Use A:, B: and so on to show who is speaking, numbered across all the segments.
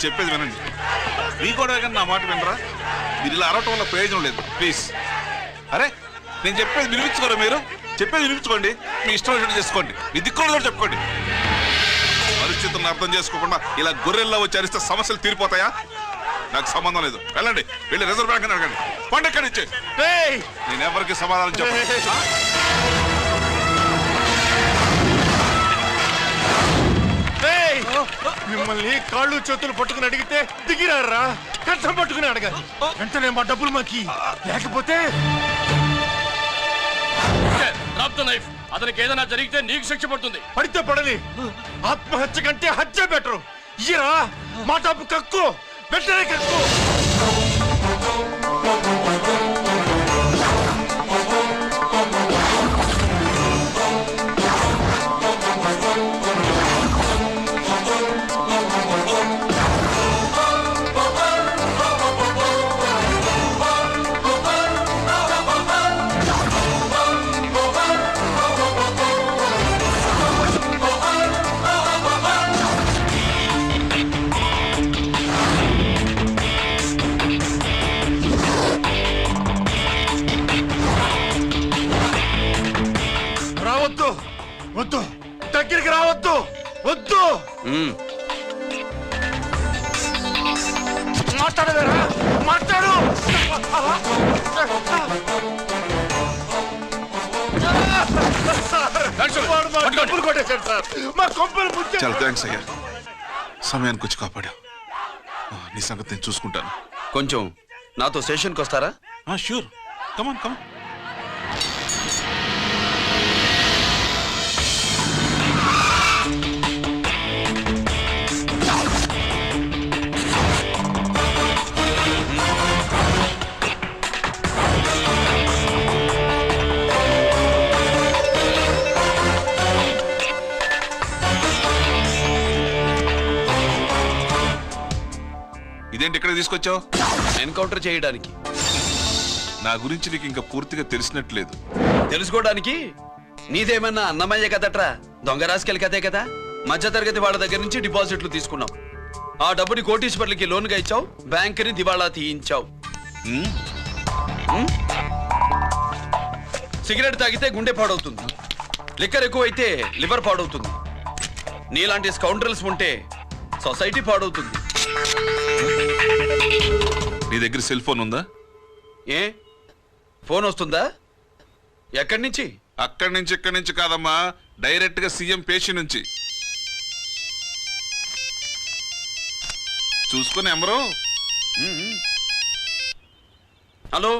A: చెప్పేది వినండి. మీ కూడా కానీ నా మాట వినరా? మీరు ఇలా అరవటం వల్ల ప్రయోజనం లేదు. ప్లీజ్. అరే నేను చెప్పేది వినిపించుకోరా? మీరు చెప్పేది వినిపించుకోండి. మీ ఇష్టం వచ్చినట్టు చేసుకోండి. మీ దిక్కులు కూడా చెప్పుకోండి. పరిస్థితులను అర్థం చేసుకోకుండా ఇలా గొర్రెల్లో వచ్చి అరిస్తే సమస్యలు తీరిపోతాయా? నాకు సంబంధం లేదు. వెళ్ళండి, వెళ్ళి రిజర్వ్ బ్యాంక్ అని అడగండి. పండి ఎక్కడి నుంచి. నేను ఎవరికి సమాధానం చెప్పను.
B: మిమ్మల్ని కాళ్ళు చేతులు పట్టుకుని అడిగితే దిగిరారా? కష్టం పట్టుకుని అడగాలి. వెంటనే మా డబ్బులు మాకి, లేకపోతే
C: అతనికి ఏదైనా జరిగితే నీకు శిక్ష పడుతుంది.
B: పడితే పడని, ఆత్మహత్య కంటే హత్య బెటరు. ఇయ్యరా మా డబ్బు, కక్కు, వెంటనే కక్కు. వద్దు, దగ్గరికి రావద్దు, వద్దు. మాట్లాడవేరా? మాట్లాడు.
A: చాలా థ్యాంక్స్ అయ్యా, సమయానికి వచ్చి కాపాడా. నీ సంగతి నేను చూసుకుంటాను.
D: కొంచెం నాతో స్టేషన్కి వస్తారా?
A: షూర్, కమాన్ కమాన్. ఇదేంటి ఇక్కడ తీసుకొచ్చావు?
D: ఎన్కౌంటర్ చేయడానికి.
A: నా గురించి నీకు ఇంకా పూర్తిగా తెలిసినట్లేదు.
D: తెలుసుకోవడానికి నీదేమన్నా అన్నమయ్య కదట్రా, దొంగ రాసుకెళ్ళి కదే కదా. మధ్యతరగతి వాళ్ళ దగ్గర నుంచి డిపాజిట్లు తీసుకున్నావు. ఆ డబ్బుని కోటీశ్వర్లకి లోన్గా ఇచ్చావు, బ్యాంకుని దివాళా తీయించావు. సిగరెట్ తాగితే గుండె పాడవుతుంది, లిక్కర్ ఎక్కువైతే లివర్ పాడవుతుంది. నీలాంటి స్కౌండ్రల్స్ ఉంటే సొసైటీ పాడవుతుంది.
A: నీ దగ్గర సెల్ ఫోన్ ఉందా?
D: ఏ ఫోన్ వస్తుందా? ఎక్కడి నుంచి?
A: అక్కడి నుంచి ఇక్కడి నుంచి కాదమ్మా, డైరెక్ట్ గా సీఎం పేషి నుంచి. చూసుకుని ఎవరు?
D: హలో,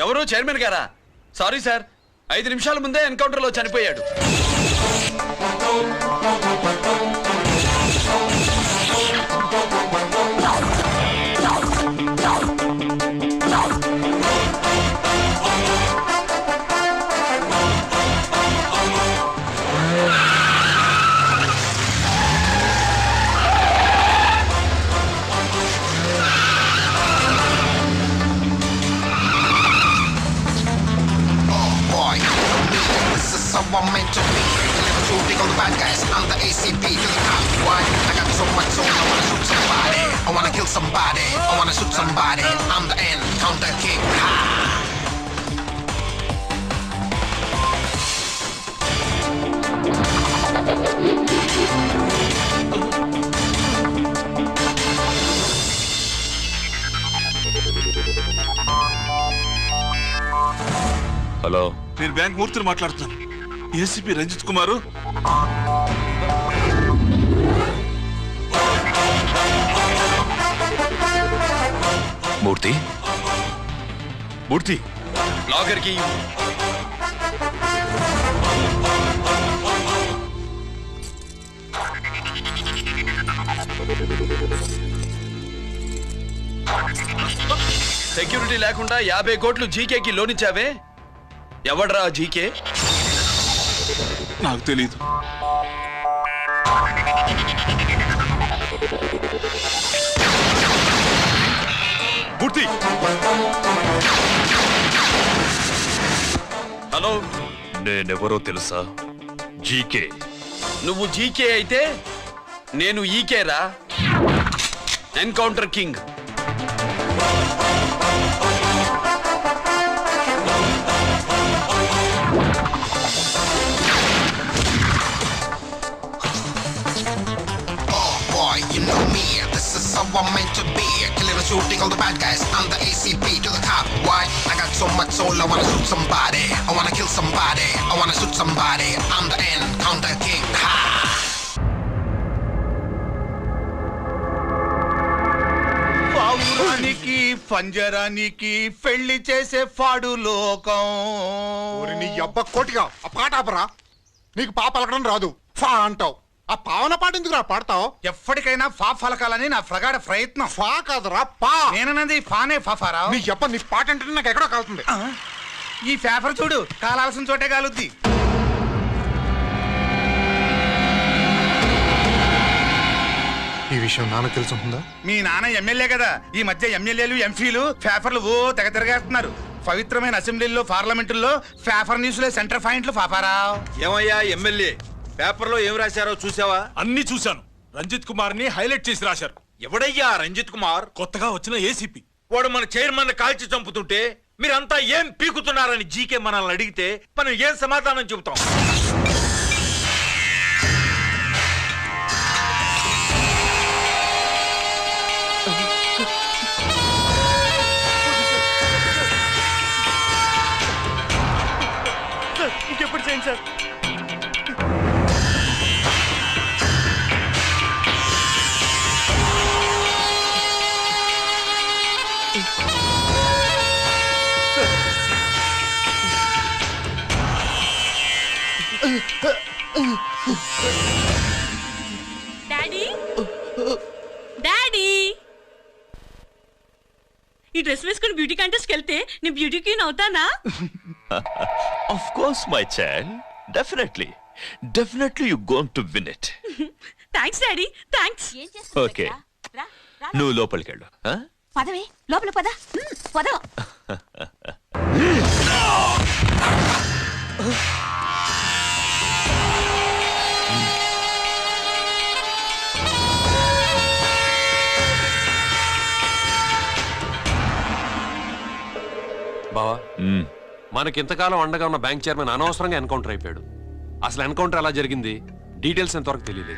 D: ఎవరు? చైర్మన్ గారా? సారీ సార్, 5 నిమిషాల ముందే ఎన్కౌంటర్లో చనిపోయాడు.
E: I'm meant to be. Level 2, big on the bad guys. I'm the ACP. To the top. Why? I got so much soul. I wanna shoot somebody. I wanna kill somebody. I wanna shoot somebody. I'm the end. Counter kick. Ha!
A: Hello, నేను bank మూర్తిని మాట్లాడుతున్నాను. ACP Ranjith కుమారు.
F: మూర్తి, మూర్తి,
D: లాగర్కి security లేకుండా 50 కోట్లు జీకేకి loan ఇచ్చావే, ఎవడ్రా GK?
A: నాకు తెలీదు.
F: మూర్తి,
D: hello,
F: నేనెవరో తెలుసా? జీకే.
D: నువ్వు జీకే అయితే నేను ఈకేరా. Encounter king.
E: Boy, you know me, this is how I'm meant to be. Killing and shooting all the bad guys, I'm the ACP to the top. Why? I got so much soul, I wanna shoot somebody. I wanna kill somebody, I wanna shoot somebody. I'm the encounter king, ha!
B: పావురానికి పంజరానికి పెళ్లి చేసే ఫాడు లోకం.
G: నీ అబ్బ కోటిగా ఆ పాట ఆపరా. నీకు పా పలకడం రాదు, ఫా అంటావు. ఆ పావన పాట ఎందుకు రా పాడతావు?
B: ఎప్పటికైనా ఫా ఫలకాలని నా ప్రగాఢ ప్రయత్నం.
G: ఫా కాదురా పా.
B: నేనన్నది ఫానే ఫాఫారా.
G: నీ అబ్బ నీ పాట అంటే నాకు ఎక్కడో కాలుతుంది.
B: ఈ పేపర్ చూడు, కాలాల్సిన చోటే కాలుద్ది.
G: ఈ విషయం నాన్నకు తెలుసుంటుందా?
B: మీ నాన్న ఎమ్మెల్యే కదా, ఈ మధ్య ఎమ్మెల్యేలు ఎంపీలు పేపర్లు ఓ తెగ తిరగేస్తున్నారు. పవిత్రమైన అసెంబ్లీలో పార్లమెంటుల్లో పేపర్ న్యూస్లో సెంటర్ పాయింట్లు పాపారా.
H: ఏమయ్యా ఎమ్మెల్యే, పేపర్లో ఏం రాశారో చూసావా?
C: అన్ని చూశాను. రంజిత్ కుమార్ ని హైలైట్ చేసి రాశారు.
H: ఎవడయ్యా రంజిత్ కుమార్?
C: కొత్తగా వచ్చిన ఏసీపీ.
H: వాడు మన చైర్మన్ కాల్చి చంపుతుంటే మీరంతా ఏం పీకుతున్నారని జీకే మనల్ని అడిగితే మనం ఏం సమాధానం చెబుతాం?
B: ఇంకెప్పుడు చేయండి సార్.
I: డాడీ డాడీ, ఈ డ్రెస్ వేసుకుని బ్యూటీ కాంటెస్ట్కి వెళ్తే నేను బ్యూటీ క్వీన్ అవుతానా?
F: Of course, my child. Definitely. Definitely you're going to win it.
I: Thanks daddy, thanks.
F: Okay. నువ్వు లోపలికి వెళ్ళు.
I: పదవే, లోపల పద. పద.
C: బావా, మనకింతకాలం అండగా ఉన్న బ్యాంక్ చైర్మన్ అనవసరంగా ఎన్కౌంటర్ అయిపోయాడు. అసలు ఎన్కౌంటర్ ఎలా జరిగింది, డీటెయిల్స్ ఎంతవరకు తెలియదు.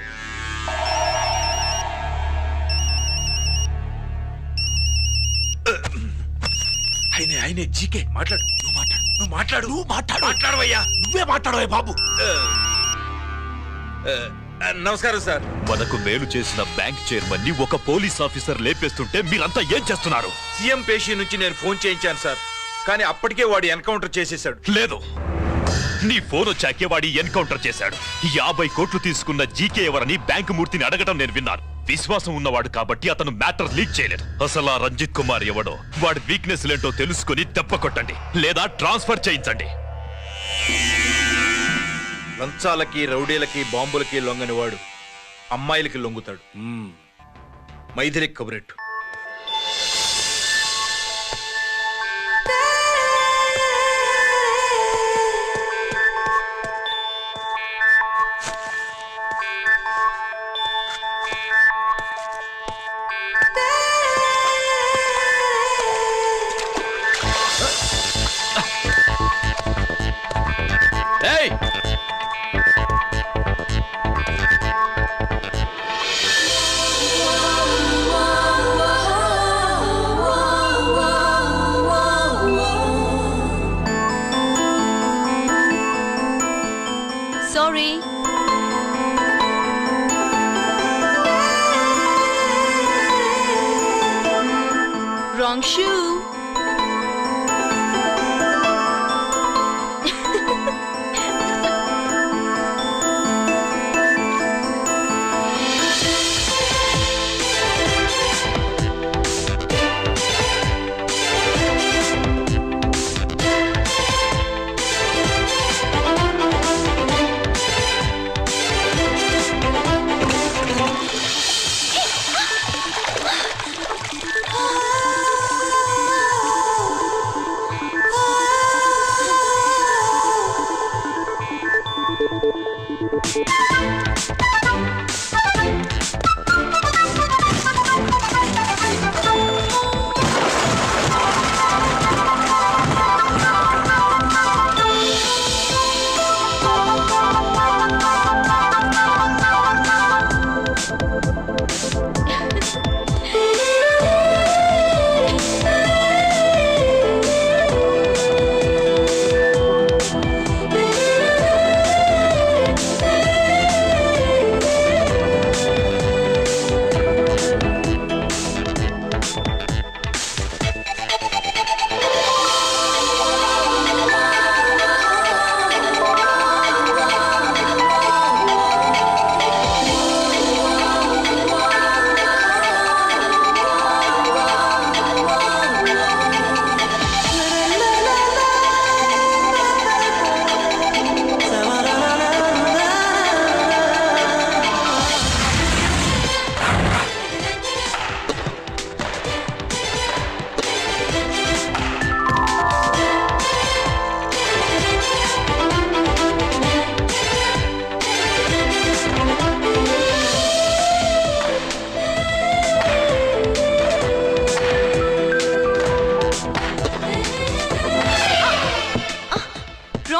H: ఆయనే జీకే మాట్లాడు. నువ్వు మాట్లాడవయ్యా.
C: నువ్వే మాట్లాడవే బాబు.
H: నమస్కారం సార్.
F: మనకు మేలు చేసిన బ్యాంక్ చైర్మన్ ని ఒక పోలీస్ ఆఫీసర్ లేపేస్తుంటే మీరంతా ఏం చేస్తున్నారు?
H: సీఎం పేషీ నుంచి నేను ఫోన్ చేయించాను సార్, కానీ అప్పటికే వాడు ఎన్కౌంటర్ చేసేశాడు.
F: లేదు, నీ ఫోన్ వచ్చాకే వాడి ఎన్కౌంటర్ చేశాడు. 50 కోట్లు తీసుకున్న జీకే ఎవరని బ్యాంకు మూర్తిని అడగడం నేను విన్నాను. విశ్వాసం ఉన్నవాడు కాబట్టి అతను మ్యాటర్ లీక్ చేయలేదు. అసలు ఆ రంజిత్ కుమార్ ఎవడో, వాడి వీక్నెస్ లేంటో తెలుసుకుని దెబ్బ కొట్టండి, లేదా ట్రాన్స్ఫర్ చేయించండి.
H: లంచాలకి, రౌడీలకి, బాంబులకి లొంగని వాడు అమ్మాయిలకి లొంగుతాడు. మైథిలి కబురెట్టు.
D: ఏయ్,
I: sorry. Wrong shoe.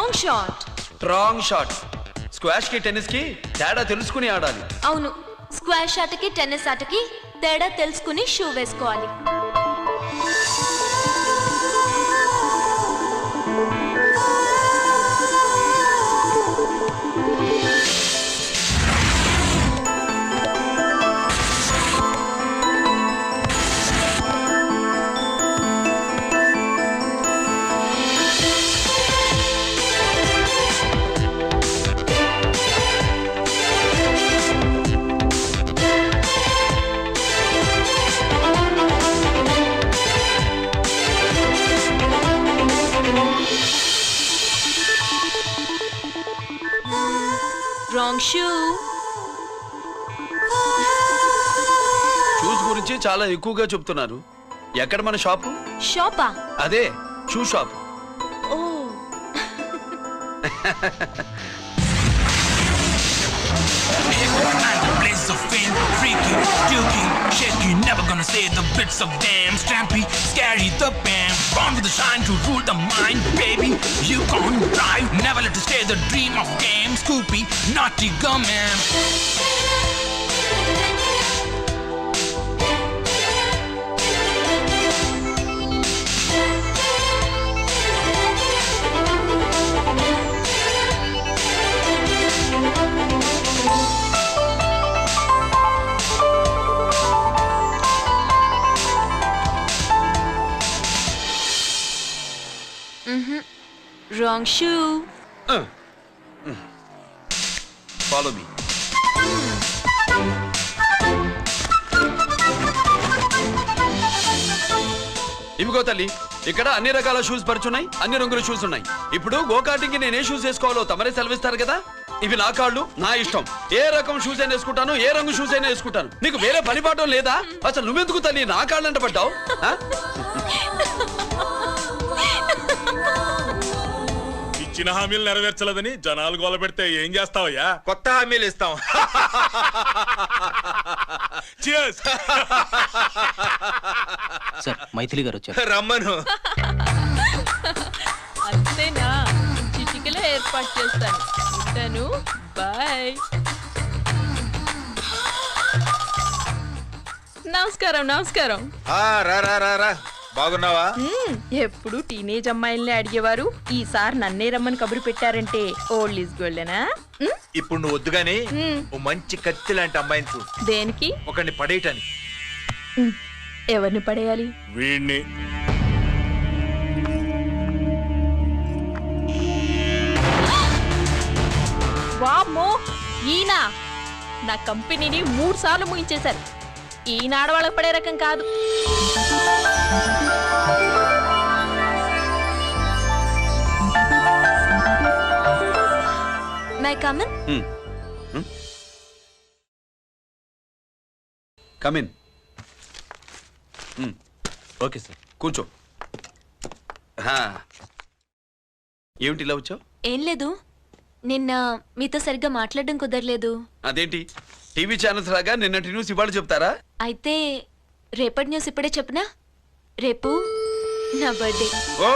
J: Wrong shot.
D: Wrong shot. Squash కి టెన్నిస్ కి తేడా తెలుసుకుని ఆడాలి.
J: అవును, స్క్వాష్ ఆటకి టెన్నిస్ ఆటకి తేడా తెలుసుకుని షూ వేసుకోవాలి. Wrong shoe.
D: షూస్ గురించి చాలా ఎక్కువగా చెప్తున్నారు. ఎక్కడ మన షాపు?
J: షాపా?
D: అదే షూ షాప్.
J: ఓ.
K: Blaze of fame, freaky, dukey, shaky, never gonna say the bits of damn strampy, scary the band, born with the shine to rule the mind, baby, you can't drive, never let you stay the dream of game, Scoopy, naughty gum-man.
J: Wrong shoe.
D: Follow me. ఇవిగో తల్లి, ఇక్కడ అన్ని రకాల shoes పరుచున్నాయి, అన్ని రంగుల shoes ఉన్నాయి. ఇప్పుడు go-karting కి నేను ఏ షూస్ వేసుకోవాలో తమరే సెలవిస్తారు కదా. ఇవి నా కాళ్ళు, నా ఇష్టం. ఏ రకం షూస్ అయినా వేసుకుంటాను, ఏ రంగు షూస్ అయినా వేసుకుంటాను. నీకు వేరే పని పాఠం లేదా? అసలు నువ్వెందుకు తల్లి నా కాళ్ళు అంట పడ్డావు?
H: ఇచ్చిన హామీలు నెరవేర్చలేదని జనాలు గోల పెడితే ఏం చేస్తావయ్యా? కొత్త హామీలు ఇస్తాం.
L: సార్, మైథిలి గారు వచ్చారు.
H: రమ్మను.
I: అంతేనా? చిటికలో ఏర్పాటు చేస్తాను. ఉంటాను. బాయ్. నమస్కారం. నమస్కారం.
H: రా రా రా రా. బాగున్నావా?
I: ఎప్పుడు టీనేజ్ అమ్మాయిల్ని అడిగేవారు, ఈసారి నన్నే రమ్మని కబురు పెట్టారంటే ఓల్డ్ ఈజ్ గోల్డెనా?
H: ఇప్పుడు నువ్వు వద్దుగానే ఓ మంచి కత్తి లాంటి అమ్మాయిని చూ.
I: దేనికి?
H: ఒకరిని పడేయటానికి.
I: ఎవరిని పడేయాలి?
H: వీడిని.
I: వామ్మో, ఈయన నా కంపెనీని 3 సార్లు ముగించేశారు. ఈయన ఆడవాళ్ళకి పడే రకం కాదు.
J: May I come in?
D: Come in.
C: Okay sir.
D: కూర్చో. ఏమిటి ఇలా వచ్చావు?
J: ఏం లేదు, నిన్న మీతో సరిగ్గా మాట్లాడడం కుదరలేదు.
D: అదేంటి, టీవీ ఛానల్స్ లాగా నిన్నటి న్యూస్ ఇవాళ చెప్తారా?
J: అయితే రేపటి న్యూస్ ఇప్పుడే చెప్పనా? రేపు నా బర్త్డే.
D: ఓ,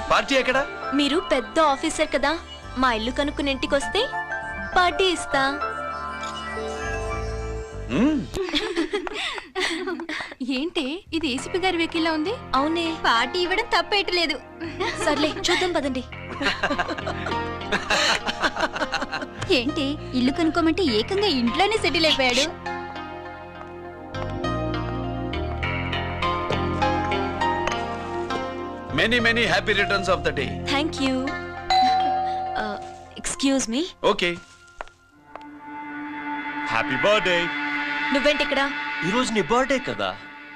D: పార్టీ ఎక్కడా?
J: మీరు పెద్ద ఆఫీసర్ కదా, మా ఇల్లు కనుక్కుని ఇంటికి వస్తే పార్టీ ఇస్తా.
M: ఏంటి ఇది? ఏసీపీ గారి వెహికల్లా ఉంది.
J: అవునే,
M: పార్టీ ఇవ్వడం తప్పేయట్లేదు.
J: సర్లే చూద్దాం పదండి.
M: ఏంటి, ఇల్లు కనుక్కోమంటే ఏకంగా ఇంట్లోనే సెటిల్ అయిపోయాడు.
D: Many many happy returns of the day.
J: Thank you. Excuse me.
D: Okay.
C: Happy birthday.
J: నువ్వేంటి ఇక్కడ?
C: ఈ రోజు నీ బర్త్డే కదా,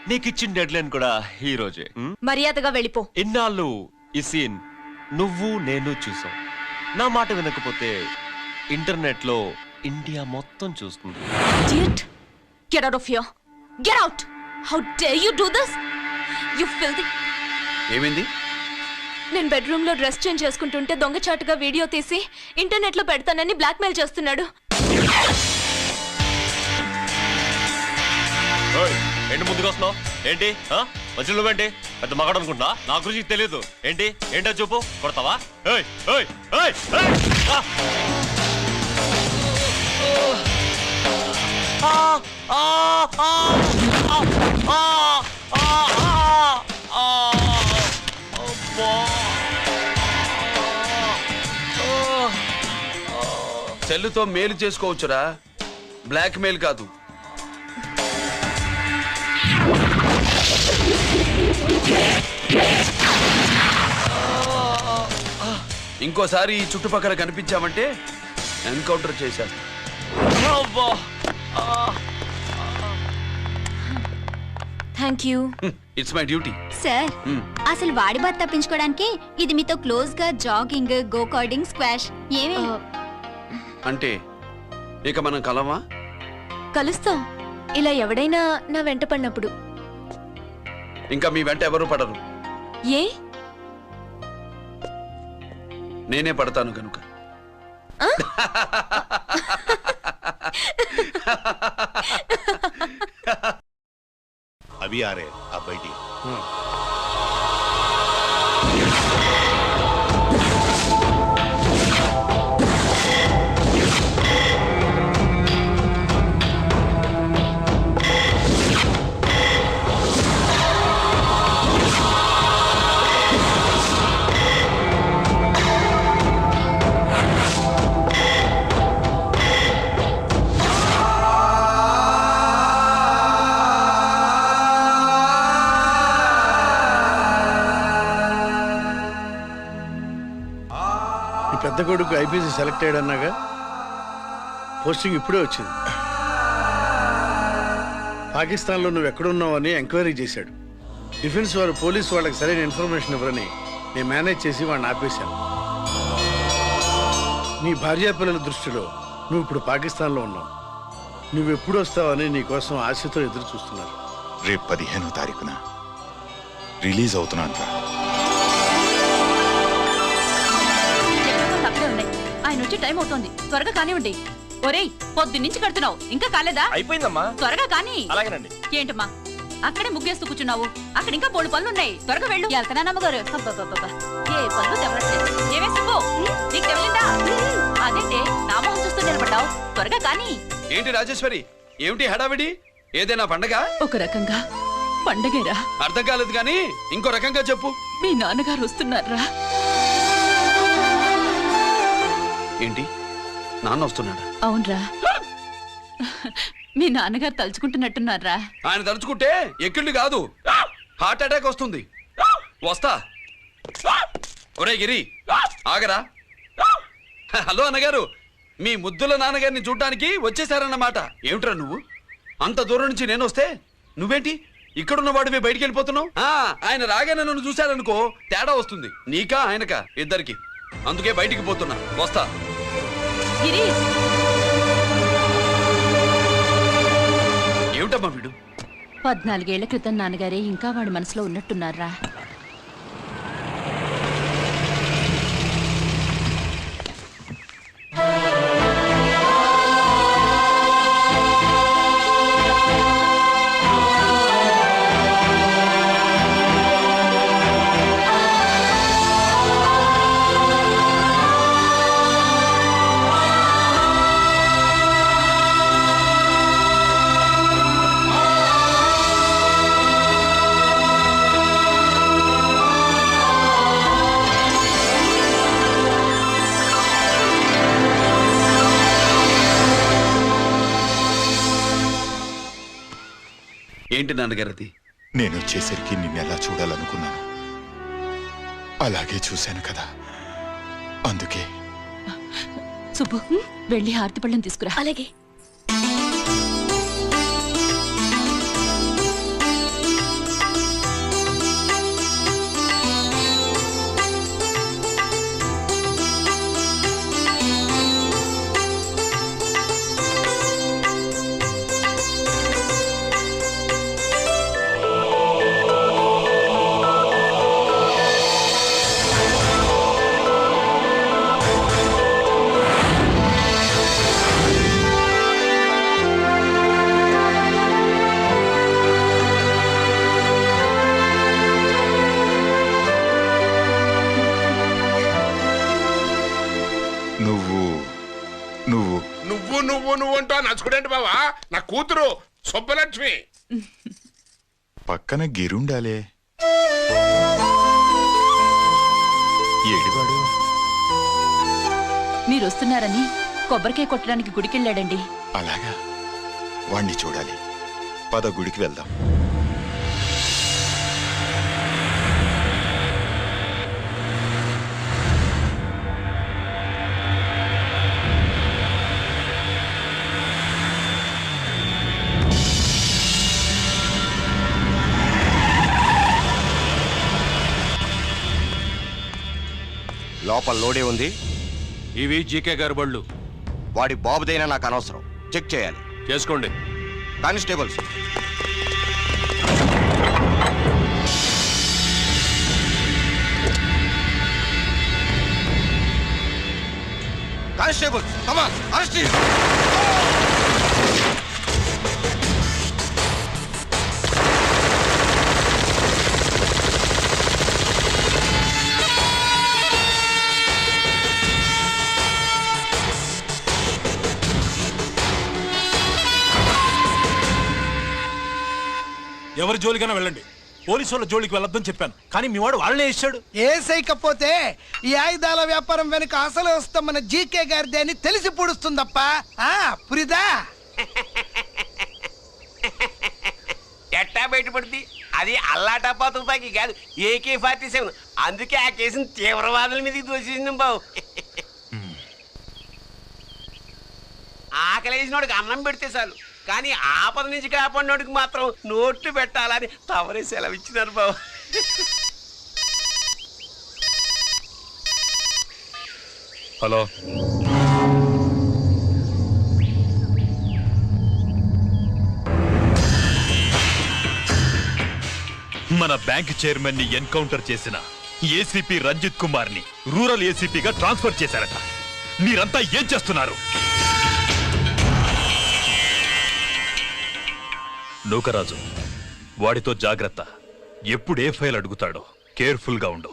C: నీకు ఇచ్చిన డెడ్ లైన్ కూడా ఈ రోజే.
J: మర్యాదగా వెళ్ళిపో.
C: ఇన్నాళ్ళు ఈ సీన్ నువ్వు నేను చూసాం. నా మాట వినకపోతే ఇంటర్నెట్ లో ఇండియా మొత్తం చూస్తుంది.
J: Idiot! Get out of here! Get out! How dare you do this? You filthy!
D: ఏమైంది?
J: నేను బెడ్రూమ్ లో డ్రెస్ చేంజ్ చేసుకుంటుంటే దొంగచాటుగా వీడియో తీసి ఇంటర్నెట్ లో పెడతానని బ్లాక్మెయిల్ చేస్తున్నాడు.
C: ఏంటి ముందుకు వస్తున్నావు? ఏంటి మధ్యలో నువ్వేంటి? పెద్ద మగాడు అనుకుంటున్నా నా గురించి తెలియదు ఏంటి ఏంటో చూపు కొడతావా ఏయ్ ఏయ్ ఏయ్ ఏయ్ ఆ ఆ ఆ ఆ ఆ అబ్బా
D: సెల్లుతో మేలు చేసుకోవచ్చురా, బ్లాక్ మెయిల్ కాదు. ఇంకోసారి ఈ చుట్టుపక్కల కనిపించామంటే ఎన్కౌంటర్ చేశాను.
J: Thank you.
D: It's my duty.
M: Sir అసలు వాడి బాత్ తప్పించుకోవడానికి ఇది మీతో క్లోజ్ గా జాగింగ్, గో కార్డింగ్, స్క్వాష్ ఏమే
D: అంటే ఇక మనం కలవా?
J: కలుస్తాం ఇలా ఎవడైనా నా వెంట పడినప్పుడు.
D: ఇంకా మీ వెంట ఎవరు పడరు.
J: ఏ?
D: నేనే పడతాను కనుక.
L: अभी आ रहे आप बैठिए।
N: పెద్ద కొడుకు ఐపీసీ సెలెక్ట్ అయ్యాడన్నాగా, పోస్టింగ్ ఇప్పుడే వచ్చింది. పాకిస్తాన్లో నువ్వు ఎక్కడున్నావు అని ఎంక్వైరీ చేశాడు. డిఫెన్స్ వారు పోలీసు వాళ్ళకి సరైన ఇన్ఫర్మేషన్ ఇవ్వరని నేను మేనేజ్ చేసి వాడిని ఆపేశాను. నీ భార్యా పిల్లల దృష్టిలో నువ్వు ఇప్పుడు పాకిస్తాన్లో ఉన్నావు. నువ్వు ఎప్పుడు వస్తావని నీ కోసం ఆశతో ఎదురు చూస్తున్నారు.
L: రేపు 15వ తారీఖున రిలీజ్ అవుతున్నాను రా.
I: ఆయన వచ్చి టైం అవుతోంది, త్వరగా కానివ్వండి. ఒరేయ్ పొద్దున్నుంచి కడుతున్నావు ఇంకా కాలేదా?
C: అయిపోయిందమ్మా.
I: త్వరగా కానీ.
C: అలాగేనండి.
I: ఏంటమ్మా అక్కడే ముగ్గేస్తూ కూర్చున్నావు? అక్కడ ఇంకా 3 పనులున్నాయి, త్వరగా వెళ్ళు. వెళ్తానా నమ్మగారు? ఏ పనులు తెవరట్లేదు. ఏమే సుబ్బు, నీకు తెవలిందా? అదేంటే నా మొహం చూస్తూ నిలబడ్డావు, త్వరగా కానీ.
D: ఏంటి రాజేశ్వరి, ఏమిటి హడావిడి? ఏదైనా పండగ?
I: ఒక రకంగా పండగేరా.
D: అర్థం కాలేదు కానీ ఇంకో రకంగా చెప్పు.
I: మీ నాన్నగారు వస్తున్నారా?
D: ఏంటి, నాన్న వస్తున్నాడా?
I: అవునరా, మీ నాన్నగారు తలుచుకుంటున్నట్టున్నారా?
D: ఆయన తలుచుకుంటే ఎక్కిళ్ళు కాదు, హార్ట్ అటాక్ వస్తుంది. వస్తా. ఒరే గిరి ఆగరా. హలో అన్నగారు, మీ ముద్దుల నాన్నగారిని చూడ్డానికి వచ్చేసారన్నమాట. ఏమిట్రా నువ్వు, అంత దూరం నుంచి నేను వస్తే నువ్వేంటి ఇక్కడున్న వాడివి బయటికి వెళ్ళిపోతున్నావు? ఆయన రాగానే నన్ను చూశారనుకో తేడా వస్తుంది, నీకా ఆయనకా ఇద్దరికి. అందుకే బయటికి పోతున్నా, వస్తా. ఏమిటమ్మా వీడు?
I: 14 ఏళ్ల క్రితం నాన్నగారే ఇంకా వాడి మనసులో ఉన్నట్టున్నారా?
D: ఏంటి నాన్నగారు అది?
L: నేను వచ్చేసరికి నిన్నెలా చూడాలనుకున్నాను, అలాగే చూశాను కదా, అందుకే.
I: సుబ్బు, వెళ్ళి హారతి పళ్ళని తీసుకురా.
J: అలాగే.
L: నువ్వు నువ్వు
O: నువ్వు నువ్వు నువ్వు అంటూ నచ్చుకుడేంటి బావా? నా కూతురు సుబ్బలక్ష్మి.
L: పక్కన గిరుండాలే. ఏడివాడు?
I: మీరు వస్తున్నారని కొబ్బరికాయ కొట్టడానికి గుడికెళ్ళాడండి.
L: అలాగా, వాణ్ణి చూడాలి. పద గుడికి వెళ్దాం.
P: లోపల లోడే ఉంది.
Q: ఇవి జీకే గారి బళ్ళు.
P: వాడి బాబుదైనా నాకు అనవసరం. చెక్ చేయాలి.
Q: చేసుకోండి.
P: Constables, constables, come on, arrest him.
R: ఎవరి జోలికైనా వెళ్ళండి, పోలీసు వాళ్ళ జోలికి వెళ్ళొద్దని చెప్పాను, కానీ మీ వాడు వాళ్ళనే ఇచ్చాడు.
S: ఏసైకపోతే ఈ ఆయుధాల వ్యాపారం వెనుక అసలు వస్తాం మన జీకే గారిది అని తెలిసి పూడుస్తుందప్ప. పురిదా
T: ఎట్టా బయటపడుతుంది? అది అల్లాటప్పా తుపాకి కాదు, AK-47. అందుకే ఆ కేసుని తీవ్రవాదుల మీదకి దోషింది బాబు. ఆకలేసినోడికి అన్నం పెడితే చాలు, కానీ ఆపద నుంచి కాపాడినోడికి మాత్రం నోట్లు పెట్టాలని తవరే సెలవు ఇచ్చినారు బాబు.
F: హలో, మన బ్యాంక్ చైర్మన్ ని ఎన్కౌంటర్ చేసిన ఏసీపీ రంజిత్ కుమార్ ని రూరల్ ఏసీపీగా ట్రాన్స్ఫర్ చేశారట. మీరంతా ఏం చేస్తున్నారు? నూకరాజు, వాడితో జాగ్రత్త. ఎప్పుడు ఏ ఫైల్ అడుగుతాడో కేర్ఫుల్ గా ఉండు.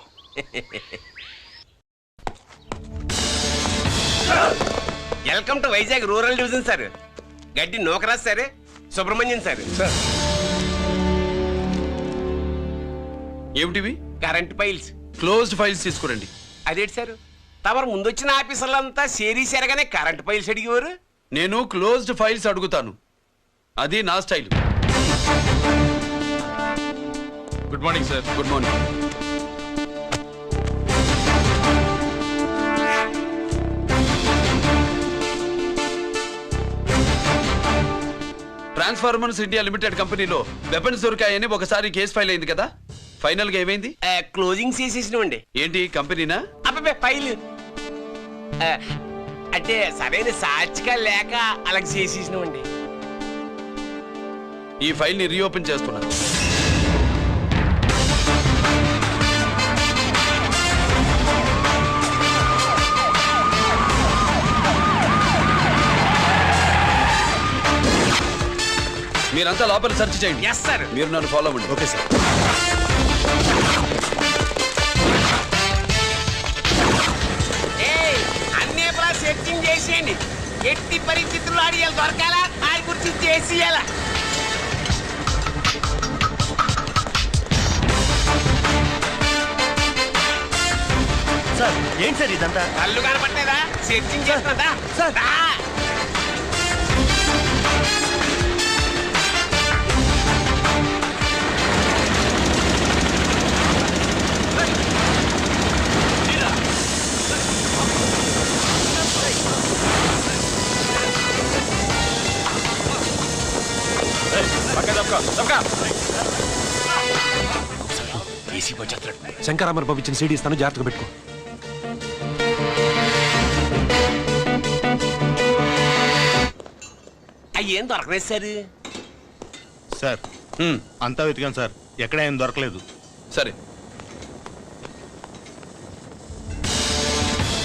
T: Welcome to Vizag rural division sir. Gaddi Nookaraju sir, Subrahmanyam sir.
D: ఏమిటివి?
T: Current files.
D: క్లోజ్డ్ ఫైల్స్ తీసుకురండి.
T: అదేంటి సార్, తమరు ముందొచ్చిన ఆఫీసర్లంతా సేరీసారగానే కరెంట్ ఫైల్స్ అడిగేవారు.
D: నేను క్లోజ్డ్ ఫైల్స్ అడుగుతాను, అది నా style.
Q: Good morning sir.
D: Good morning. Transformers India limited కంపెనీలో వెపన్స్ దొరికాయని ఒకసారి కేసు ఫైల్ అయింది కదా, ఫైనల్ గా ఏమైంది?
T: క్లోజింగ్ చేసేసినండి.
D: ఏంటి కంపెనీనా?
T: అబ్బే ఫైల్ అంటే సరైన సాక్షిగా లేక అలా చేసేసినండి.
D: ఈ ఫైల్ ని రీఓపెన్ చేస్తున్నా. మీరంతా లోపల సెర్చ్ చేయండి.
T: Yes sir.
D: మీరు నన్ను ఫాలో అవ్వండి. Okay sir.
T: అన్నీ సెర్చింగ్ చేసేయండి. ఎట్టి పరిస్థితుల్లో అడియాలి దొరకాలా, ఆయన గురించి చేసేయాలా.
U: సార్ ఏంటి సార్ ఇదంతా?
T: కళ్ళు కనపట్టలేదా? Searching చేస్తున్నదా sir?
Q: శంకరామర్ బాబు ఇచ్చిన సీడీ ఇస్తాను, జాగ్రత్తగా పెట్టుకో.
T: అయ్యేం దొరకలేదు సార్.
V: సార్ అంతా వెతికాను సార్, ఎక్కడ ఏం దొరకలేదు.
D: సరే,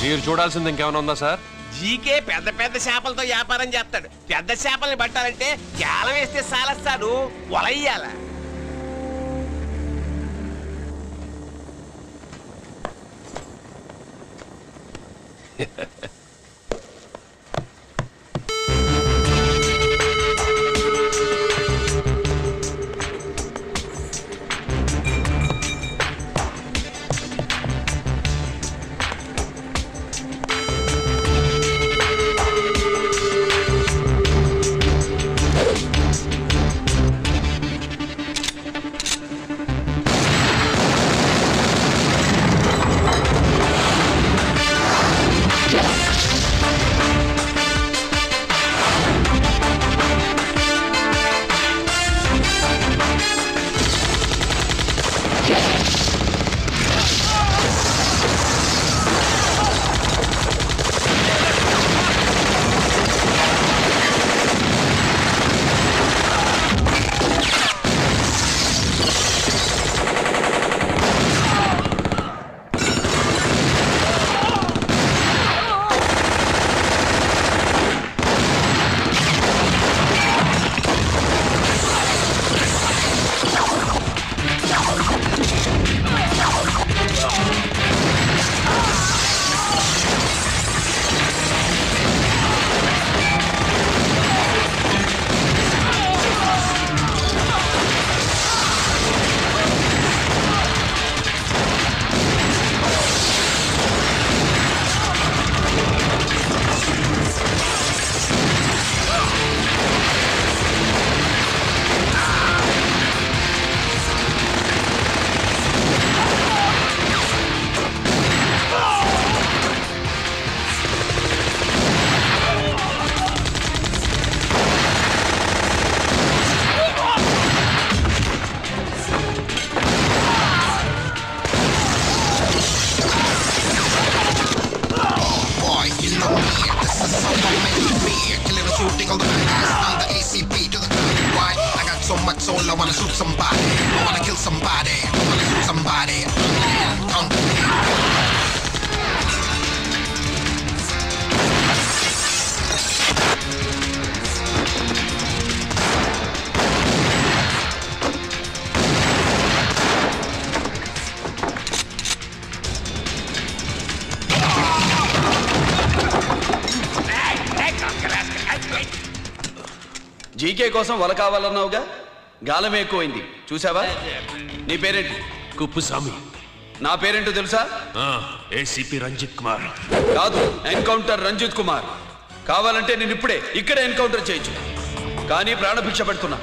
Q: మీరు చూడాల్సింది ఇంకేమైనా ఉందా సార్?
T: జీకే పెద్ద పెద్ద చేపలతో వ్యాపారం చేస్తాడు. పెద్ద చేపల్ని పట్టాలంటే కేలం వేస్తే సాలస్తాడు, వలయ్యాల.
A: you tickle the ass. I'm the ACP to the why. I got so much soul, I wanna shoot somebody. I wanna kill somebody. I wanna shoot somebody.
D: GK కోసం వల కావాలన్నావుగా, గాలం ఎక్కువైంది చూసావా? నీ పేరేంటి?
Q: కుప్పుస్వామి.
D: నా పేరేంటో తెలుసా?
Q: ఏసీపీ రంజిత్ కుమార్.
D: కాదు, ఎన్కౌంటర్ రంజిత్ కుమార్. కావాలంటే నేను ఇప్పుడే ఇక్కడే ఎన్కౌంటర్ చేయొచ్చు, కానీ ప్రాణభిక్ష పెడుతున్నా.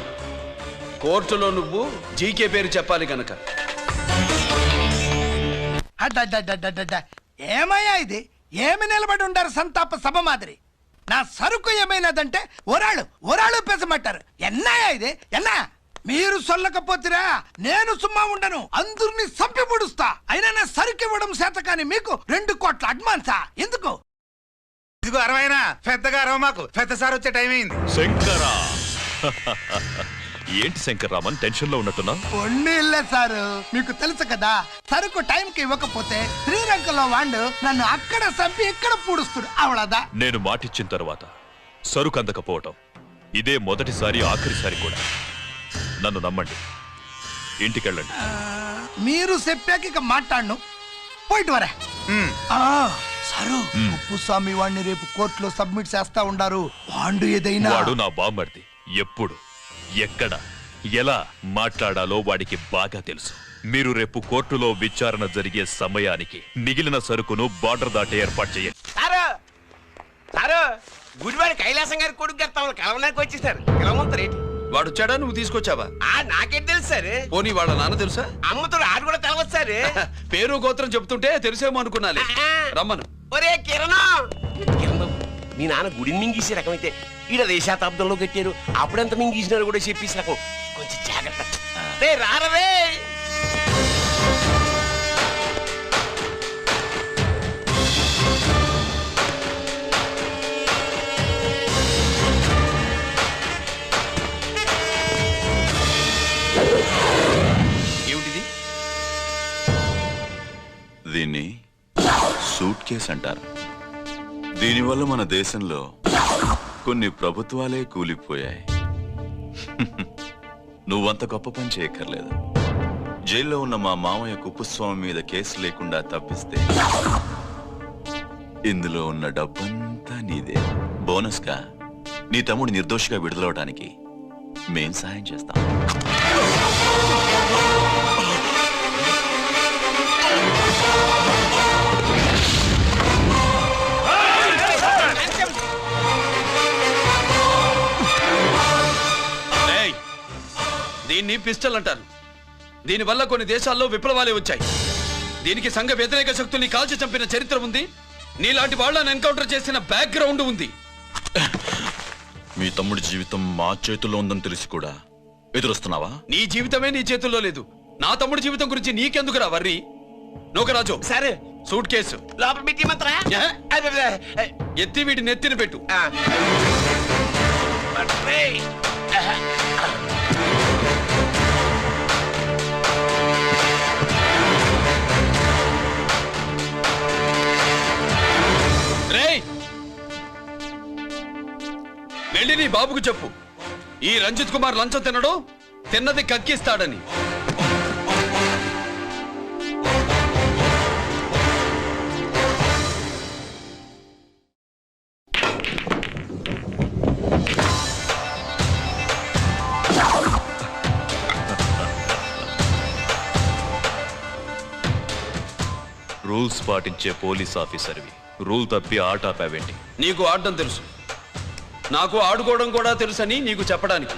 D: కోర్టులో నువ్వు జీకే పేరు చెప్పాలి గనక.
S: ఏమయ్యా ఇది? ఏమి నిలబడి ఉండారు సంతాప సభ మాదిరి? నా సరుకు ఏమైనదంటే ఒరాళ్ళు పెసమంటారు. ఎన్నాయా ఇది? ఎన్నా మీరు సొల్లకపోతురా నేను సుమ్మా ఉండను, అందరిని సంపి పొడుస్తా. అయినా నా సరుకు ఇవ్వడం చేత కానీ మీకు 2 కోట్ల అడ్వాన్సా? ఎందుకు?
B: ఇదిగో అరవైనా పెద్దగా అరవ, మాకు పెద్ద సార్ వచ్చే టైం అయింది.
F: శంకరా ఏంటి శంకర్రామన్ టెన్షన్ లో ఉన్నట్టున్నా?
S: పొన్నిల్లే సారు, మీకు తెలుసు కదా, సరుకు టైంకి ఇవ్వకపోతే శ్రీరంగంలో వాడు నన్ను అక్కడ చంపి ఇక్కడ పూడుస్తుడు. అవళదా
F: నేను మాటిచ్చిన తర్వాత సరుకు అందకపోవటం ఇదే మొదటిసారి, ఆఖరిసారి కూడా. నన్ను నమ్మండి, ఇంటికెళ్ళండి.
S: మీరు చెప్పాక ఇక మాట్లాడను, పోయిట్ వరే. సారు, ఉప్పుస్వామి వాడిని రేపు కోర్టులో సబ్మిట్ చేస్తా ఉండారు. వాడు ఏదైనా
F: వాడు నా బామ్మర్ది. ఎప్పుడు, ఎక్కడ, ఎలా మాట్లాడాలో వాడికి బాగా తెలుసు. మీరు రేపు కోర్టులో విచారణ జరిగే సమయానికి మిగిలిన సరుకును బార్డర్ దాటి ఏర్పాటు చేయండి.
T: సారు గుడివాడి కైలాసం గారి కొడుకు గారు తమను కలవడానికి వచ్చేసారు. కలవమంటారేంటి?
D: వాడు వచ్చాడా, నువ్వు తీసుకొచ్చావా?
T: నాకేం తెలుసు సార్.
D: పోనీ వాళ్ళ నాన్న తెలుసా?
T: అమ్మతో ఆడు కూడా తెలవచ్చు సార్.
D: పేరు గోత్రం చెప్తుంటే తెలిసేమో అనుకున్నాలే. రమ్మను.
T: ఒరే కిరణ్ బాబు, మీ నాన్న గుడిని మింగేసే రకమైతే ఈడ దేశాతాబ్దంలో కట్టారు. అప్పుడెంత మింగేసినారు కూడా చెప్పేసి రకం. కొంచెం జాగ్రత్త. రే రారవే.
D: ఏమిటిది?
L: దీన్ని సూట్ కేస్ అంటారు. దీనివల్ల మన దేశంలో కొన్ని ప్రభుత్వాలే కూలిపోయాయి. నువ్వంత గొప్ప పని చేయక్కర్లేదు. జైల్లో ఉన్న మా మామయ్య కుప్పుస్వామి మీద కేసు లేకుండా తప్పిస్తే ఇందులో ఉన్న డబ్బంతా నీదే. బోనస్గా నీ తమ్ముడు నిర్దోషిగా విడుదలవడానికి మేం సాయం చేస్తాం.
D: దీన్ని పిస్టల్ అంటారు. దీనివల్ల కొన్ని దేశాల్లో విప్లవాలే వచ్చాయి. దీనికి సంఘ వ్యతిరేక శక్తుల్ని కాల్చి చంపిన చరిత్ర ఉంది. నీలాంటి వాళ్ళని ఎన్కౌంటర్ చేసిన బ్యాక్గ్రౌండ్ ఉంది.
L: మీ తమ్ముడి జీవితం మా చేతుల్లో ఉందని తెలిసి కూడా ఎదురొస్తున్నావా?
D: నీ జీవితమే నీ చేతుల్లో లేదు. నా తమ్ముడి జీవితం గురించి నీకెందుకురా వర్రి? నోకరాజు, సరే సూట్ కేసు
T: లోపల పెట్టి మాత్రా
D: ఎత్తి వీటి నెత్తిన పెట్టు. వెళ్ళి నీ బాబుకు చెప్పు, ఈ రంజిత్ కుమార్ లంచం తినడు, తిన్నది కక్కిస్తాడని.
F: రూల్స్ పాటించే పోలీస్ ఆఫీసర్వి రూల్ తప్పి ఆట ఆపావేంటి?
D: నీకు ఆడడం తెలుసు, నాకు ఆడుకోవడం కూడా తెలుసని నీకు చెప్పడానికి.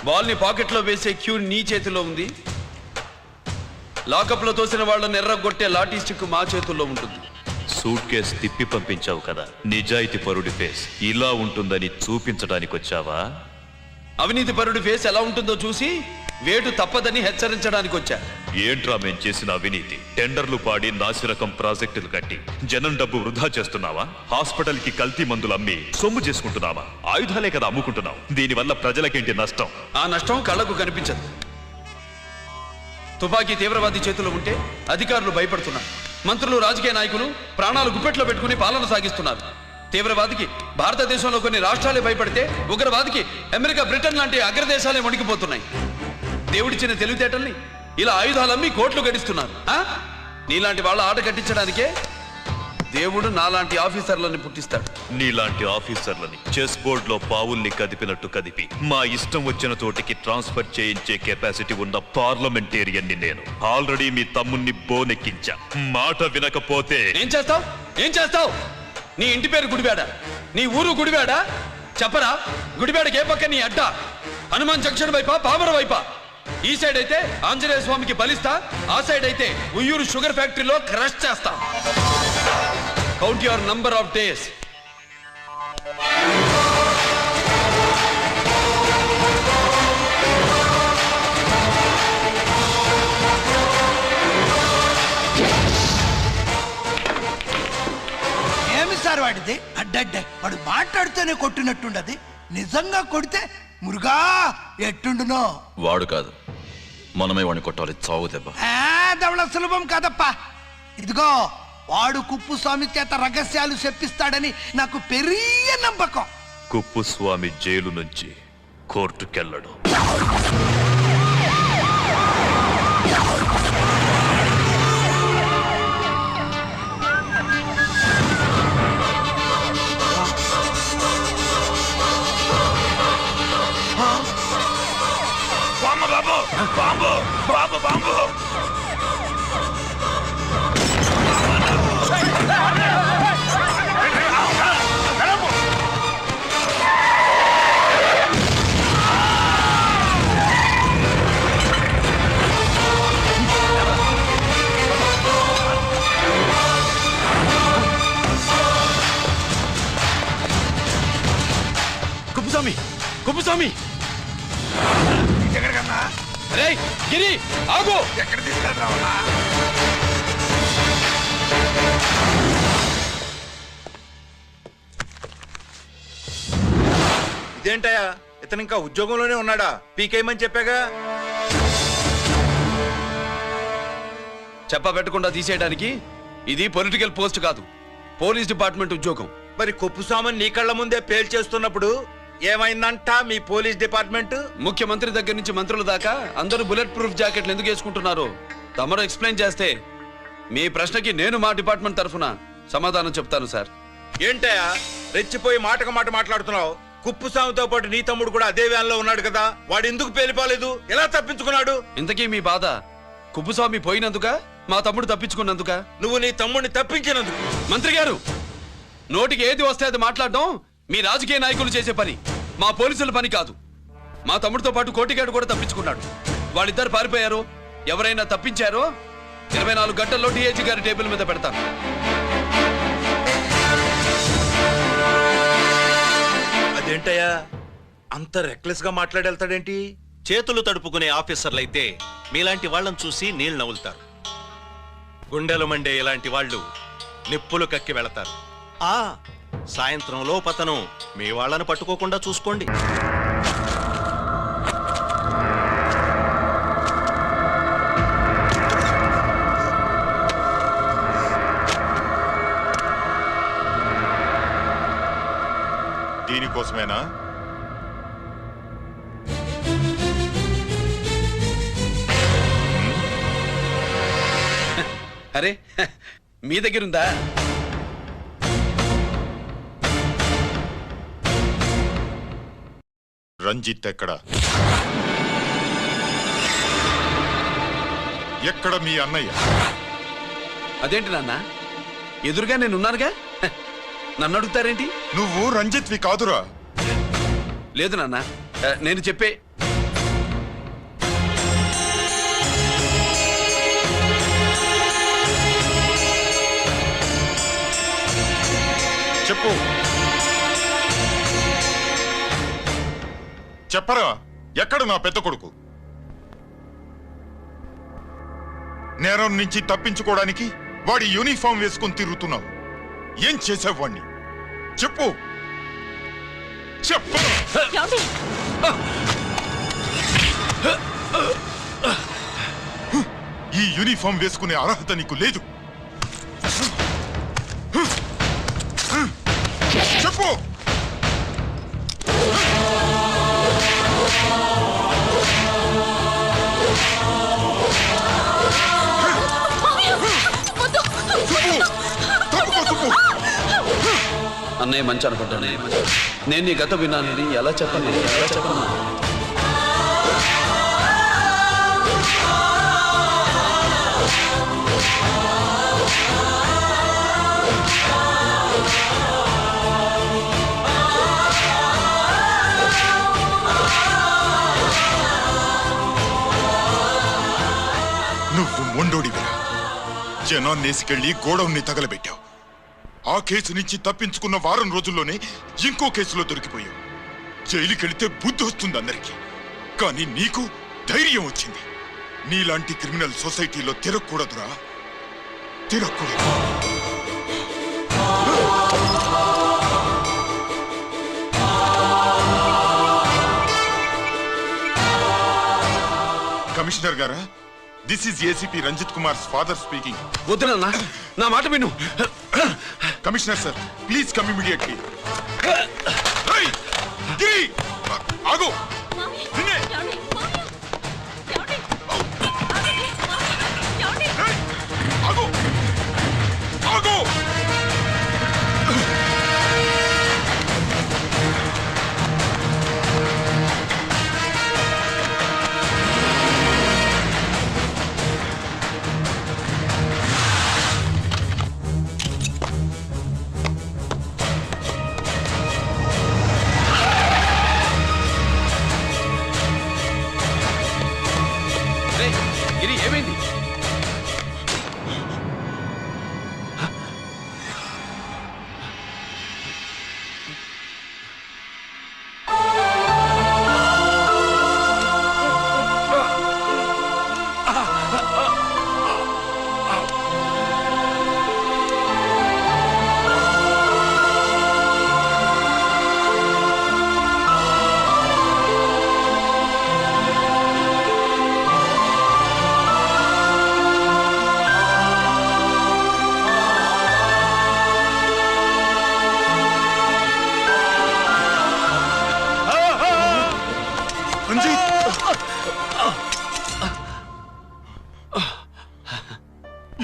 D: బాల్ని పాకెట్లో వేసే క్యూ నీ చేతిలో ఉంది. లాకప్లో తోసిన వాళ్ళని ఎర్రగొట్టే లాఠీ స్టిక్ మా చేతుల్లో ఉంటుంది.
F: సూట్ కేస్ తిప్పి పంపించావు కదా, నిజాయితీ పరుడి ఫేస్ ఇలా ఉంటుందని చూపించడానికి వచ్చావా?
D: అవినీతి పరుడి ఫేస్ ఎలా ఉంటుందో చూసి వేటు తప్పదని హెచ్చరించడానికి వచ్చా.
F: ఏంట్రా మేం చేసిన అవినీతి? టెండర్లు పాడి నాసిరకం ప్రాజెక్టులు కట్టి జనం డబ్బు వృధా చేస్తున్నావా? హాస్పిటల్ కి కల్తీ మందులు అమ్మి సొమ్ము చేసుకుంటున్నావా? ఆయుధాలే కదా అమ్ముకుంటున్నావు. దీనివల్ల ప్రజలకేంటి నష్టం?
D: ఆ నష్టం కళ్ళకు కనిపించదు. తుపాకీ తీవ్రవాది చేతిలో ఉంటే అధికారులు భయపడుతున్నారు. మంత్రులు, రాజకీయ నాయకులు ప్రాణాలు గుప్పెట్లో పెట్టుకుని పాలన సాగిస్తున్నారు. తీవ్రవాదికి భారతదేశంలో కొన్ని రాష్ట్రాలే భయపడితే ఉగ్రవాదికి అమెరికా, బ్రిటన్ లాంటి అగ్రదేశాలే వణికిపోతున్నాయి. దేవుడిచ్చిన తెలివితేటల్ని ఇలా ఆయుధాలమ్మి కోట్లు గడిస్తున్నారు. నీలాంటి వాళ్ళ ఆట కట్టించడానికే దేవుడు నాలాంటి ఆఫీసర్లని పుట్టిస్తాడు.
F: నీలాంటి ఆఫీసర్లని చెస్ బోర్డ్ లో పావుల్ని కదిపినట్టు కదిపి మా ఇష్టం వచ్చిన చోటికి ట్రాన్స్ఫర్ చేయించే కెపాసిటీ ఉన్న పార్లమెంటేరియన్ ని నేను. ఆల్రెడీ మీ తమ్ముణ్ణి బోనెక్కించా. మాట వినకపోతే
D: ఏం చేస్తావు? నీ ఇంటి పేరు గుడివాడ, నీ ఊరు గుడివాడ. చెప్పరా, గుడివాడకి ఏ పక్క నీ అడ్డ? హనుమాన్ జంక్షన్ వైపా, పామర వైపా? ఈ సైడ్ అయితే ఆంజనేయ స్వామికి బలిస్తా, ఆ సైడ్ అయితే ఉయ్యూరు షుగర్ ఫ్యాక్టరీలో క్రష్ చేస్తా. Count your number of days.
S: ఏమి సార్ వాడిది? అడ్డడ్డే వాడు మాట్లాడితేనే కొట్టినట్టుండది. నిజంగా కొడితే మురుగా ఎట్టుండునో.
L: వాడు కాదు, మనమే వాడిని కొట్టాలి. చావు దెబ్బ.
S: దవళ సులభం కాదప్పా. ఇదిగో వాడు కుప్పుస్వామి చేత రహస్యాలు చెప్పిస్తాడని నాకు పెరియ నమ్మకం.
F: కుప్పుస్వామి జైలు నుంచి కోర్టుకెళ్ళడు.
H: బాంబు బాంబు బాంబు
D: కుప్పుస్వామి
H: ఎక్కడికన్నా?
D: రే గిరి ఆగు.
H: ఎక్కడ తీసుకెళ్తావన్నా? ఇదేంటయ్యా, ఇతను ఇంకా ఉద్యోగంలోనే ఉన్నాడా? పీకేయమని చెప్పాగా.
D: చెప్పబెట్టకుండా తీసేయడానికి ఇది పొలిటికల్ పోస్ట్ కాదు, పోలీస్ డిపార్ట్మెంట్ ఉద్యోగం.
H: మరి కుప్పుస్వామిని నీ కళ్ళ ముందే పేల్చేస్తున్నప్పుడు ఏమైందంట మీ పోలీస్ డిపార్ట్మెంట్?
D: ముఖ్యమంత్రి దగ్గర నుంచి మంత్రుల దాకా అందరూ బుల్లెట్ ప్రూఫ్ జాకెట్లు ఎందుకు వేసుకుంటున్నారు తమరు ఎక్స్ప్లెయిన్ చేస్తే మీ ప్రశ్నకి నేను మా డిపార్ట్మెంట్ తరఫున సమాధానం చెప్తాను సార్.
H: ఏంటయ్యా రెచ్చిపోయి మాటకు మాట మాట్లాడుతున్నావు? కుప్పుస్వామితో పాటు నీ తమ్ముడు కూడా అదే వ్యాన్లో ఉన్నాడు కదా, వాడు ఎందుకు పేలిపోలేదు? ఎలా తప్పించుకున్నాడు?
D: ఇంతకీ మీ బాధ కుప్పుస్వామి పోయినందుక, మా తమ్ముడు తప్పించుకున్నందుక?
H: నువ్వు నీ తమ్ముడిని తప్పించినందుకు.
D: మంత్రి గారు, నోటికి ఏది వస్తే అది మాట్లాడడం మీ రాజకీయ నాయకులు చేసే పని, మా పోలీసుల పని కాదు. మా తమ్ముడితో పాటు కోటిగాడు కూడా తప్పించుకున్నాడు. వాళ్ళిద్దరు పారిపోయారు. ఎవరైనా తప్పించారో 24 గంటల్లో డిఐజీ గారి టేబుల్ మీద పెడతాను.
H: అదేంటయ్యా అంత రెక్లెస్ గా మాట్లాడేళ్తాడేంటి?
U: చేతులు తడుపుకునే ఆఫీసర్లైతే మీలాంటి వాళ్ళని చూసి నీళ్ళు నవ్వులుతారు. గుండెలు మండే ఇలాంటి వాళ్ళు నిప్పులు కక్కి వెళతారు. సాయంత్రం లోపతను మీ వాళ్ళను పట్టుకోకుండా చూసుకోండి.
E: దీనికోసమేనా?
D: అరే మీ దగ్గరుందా?
E: రంజిత్ ఎక్కడ? ఎక్కడ మీ అన్నయ్య?
D: అదేంటి నాన్న, ఎదురుగా నేనున్నానుగా, నన్ను అడుగుతారేంటి?
E: నువ్వు రంజిత్వి కాదురా.
D: లేదు నాన్న, నేను చెప్పే
E: చెప్పు. చెప్పరా, ఎక్కడ నా పెద్ద కొడుకు? నేరం నుంచి తప్పించుకోవడానికి వాడి యూనిఫామ్ వేసుకుని తిరుగుతున్నావు. ఏం చేసావు వాణ్ణి? చెప్పు చెప్పు. ఈ యూనిఫామ్ వేసుకునే అర్హత నీకు లేదు. చెప్పు.
D: అన్నయ్య మంచి అనుకుంటాను. నేను నీ గత విన్నానని ఎలా చెప్పను?
E: నువ్వు మొండోడివిరా. జనాన్నేసుకెళ్లి గోడౌన్ని తగలబెట్టావు. ఆ కేసు నుంచి తప్పించుకున్న వారం రోజుల్లోనే ఇంకో కేసులో దొరికిపోయావు. జైలుకెళితే బుద్ధి వస్తుంది అందరికీ, కానీ నీకు ధైర్యం వచ్చింది. నీలాంటి క్రిమినల్ సొసైటీలో తిరగకూడదురా, తిరగకూడదు. కమిషనర్ గారా, this is ACP Ranjith Kumar father speaking.
D: వద్దునన్నా, నా మాట విను.
E: Commissioner sir, please come immediately. ఆగు. ఆగు. ఆగు.
D: ఏమైంది?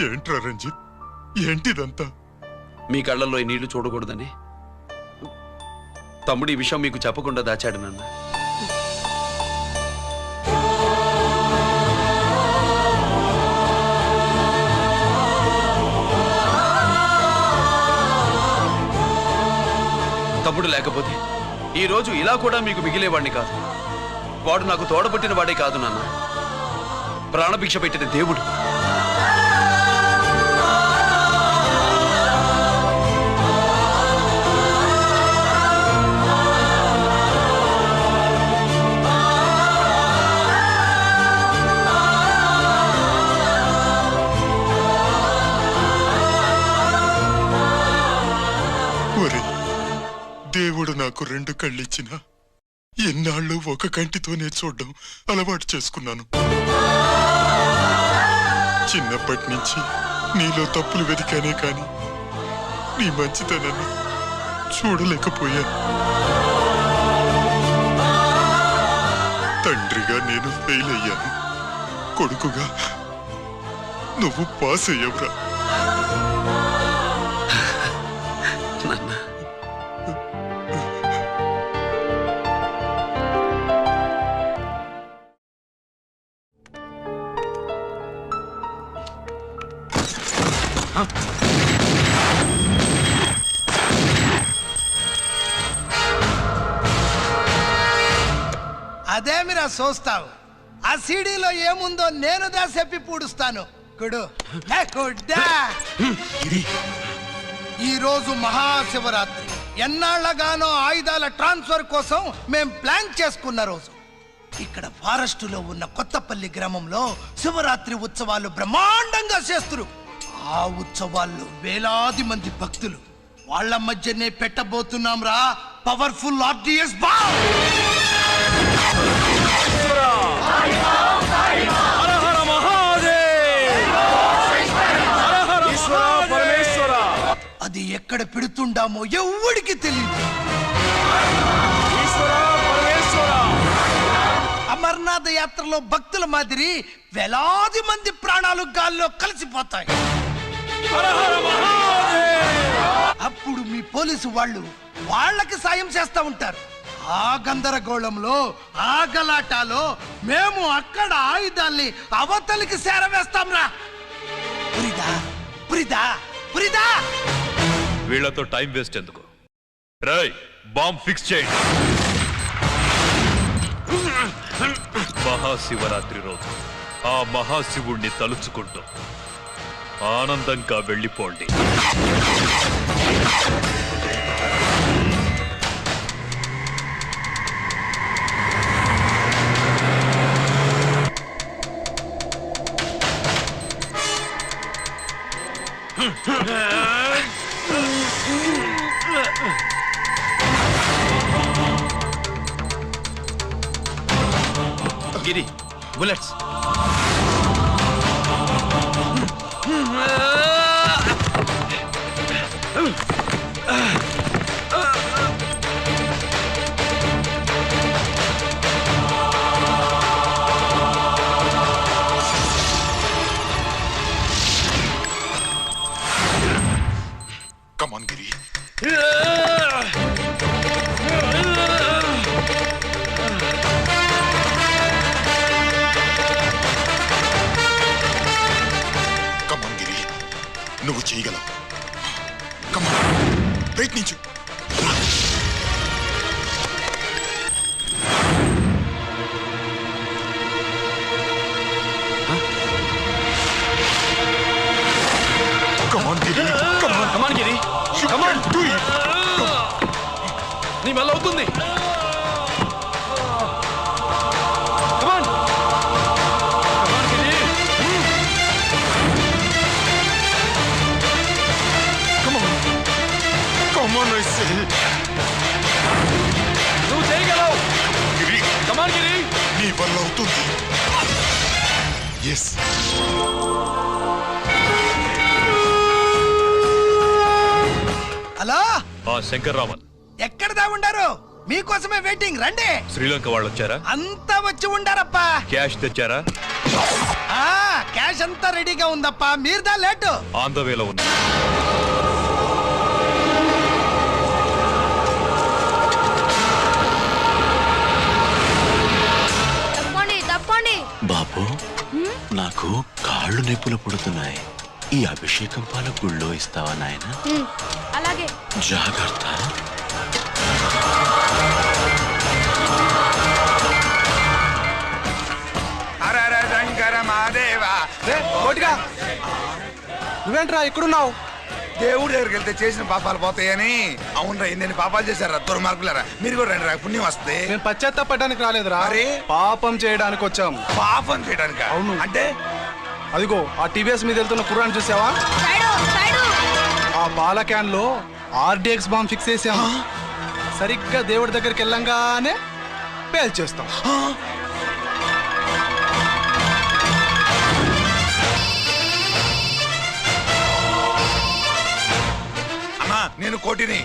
E: ఏంట్రా రంజిత్, ఏంటిదంతా?
D: మీ కళ్ళల్లో ఈ నీళ్లు చూడకూడదని తమ్ముడు ఈ విషయం మీకు చెప్పకుండా దాచాడు నాన్న. తమ్ముడు లేకపోతే ఈ రోజు ఇలా కూడా మీకు మిగిలేవాడిని కాదు. వాడు నాకు తోడబుట్టిన వాడే కాదు నాన్న, ప్రాణభిక్ష పెట్టిన దేవుడు.
E: దేవుడు నాకు 2 కళ్ళిచ్చినా ఎన్నాళ్ళు ఒక కంటితోనే చూడడం అలవాటు చేసుకున్నాను. చిన్నప్పటి నుంచి నీలో తప్పులు వెతికానే కాని నీ మంచితనాన్ని చూడలేకపోయాను. తండ్రిగా నేను ఫెయిల్ అయ్యాను, కొడుకుగా నువ్వు పాస్ అయ్యవురా.
S: అదేమిరా చూస్తావు? ఆ సీడీలో ఏముందో నేను చెప్పి పూడుస్తాను. కుడు ఈ రోజు మహాశివరాత్రి. ఎన్నాళ్లగానో ఆయుధాల ట్రాన్స్ఫర్ కోసం మేం ప్లాన్ చేసుకున్న రోజు. ఇక్కడ ఫారెస్ట్ లో ఉన్న కొత్తపల్లి గ్రామంలో శివరాత్రి ఉత్సవాలు బ్రహ్మాండంగా చేస్తున్నారు. ఆ ఉత్సవాల్లో వేలాది మంది భక్తులు వాళ్ళ మధ్యనే పెట్టబోతున్నాం రా పవర్ఫుల్ ఆర్డిఎస్ బాంబ్. అది ఎక్కడ పెడుతుండామో ఎవడికి తెలియదు. అమర్నాథ్ యాత్రలో భక్తుల మాదిరి వేలాది మంది ప్రాణాలు గాల్లో కలిసిపోతాయి. అప్పుడు మీ పోలీసు వాళ్ళు వాళ్ళకి సాయం చేస్తా ఉంటారు. ఆ గందరగోళంలో ఆ గలాటాలో మేము అక్కడ ఆయుధాల్ని అవతలికి చేరవేస్తాం రా. పురిదా పురిదా పురిదా.
F: వీళ్లతో టైం వేస్ట్ ఎందుకు? రాయ్ బాంబ్ ఫిక్స్ చేయండి. మహాశివరాత్రి రోజు ఆ మహాశివుణ్ణి తలుచుకుంటూ ఆనందంగా వెళ్ళిపోండి.
D: గిరి bullets.
E: Come on, Giri. Come on, Giri. నువ్వు చేయగలవు. Come on. ప్రయత్నించు. Come on, Giri. Come on.
D: Come on, Giri.
E: Come on, do it.
D: నీ వల్ల అవుతుంది. Come on. Come on, Giri.
E: Come on. Come on, I say.
D: నువ్వు చేయగలవు.
E: Giri.
D: Come on, Giri.
E: నీ వల్ల అవుతుంది. Yes.
S: హలో
F: ఆ శంకర్రామన్
S: ఎక్కడ దాగుండారు? మీకోసమే వెయిటింగ్. రండి.
F: శ్రీలంక వాళ్ళు వచ్చారా?
S: అంతా వచ్చి ఉండారప్పా.
F: క్యాష్ తెచ్చారా?
S: క్యాష్ అంతా రెడీగా ఉందప్పా. మీరుదా లేటు.
F: ఆన్ ద వేలో ఉంది.
J: తప్పండి తప్పండి.
L: బాబు నాకు కాళ్ళు నొప్పులు పుడుతున్నాయి. ఈ అభిషేకం పాల గుళ్ళో ఇస్తావా నాయన?
J: అలాగే.
L: జాగ్రత్త.
B: శంకర మాదేవా.
G: నువ్వేంట్రా ఇక్కడున్నావు?
B: దేవుడి దగ్గరికి వెళ్తే చేసిన పాపాలు పోతాయని. అవునరా, ఎన్ని పాపాలు చేశారా దుర్మార్గులారా. మీరు కూడా రండి రా, పుణ్యం వస్తే.
G: నేను పశ్చాత్తాపడడానికి రాలేదురా, పాపం చేయడానికి వచ్చాం.
B: పాపం చేయడానికి?
G: అవును.
B: అంటే
G: అదిగో ఆ టీవీఎస్ మీద వెళ్తున్న కుర్రాన్ని చూసావా? ఆ పాల క్యాన్ లో ఆర్డిఎక్స్ బాంబ్ ఫిక్స్ చేసాం. సరిగ్గా దేవుడి దగ్గరికి వెళ్ళంగానే పేల్చేస్తాం.
B: అమ్మా, నేను కోటిని.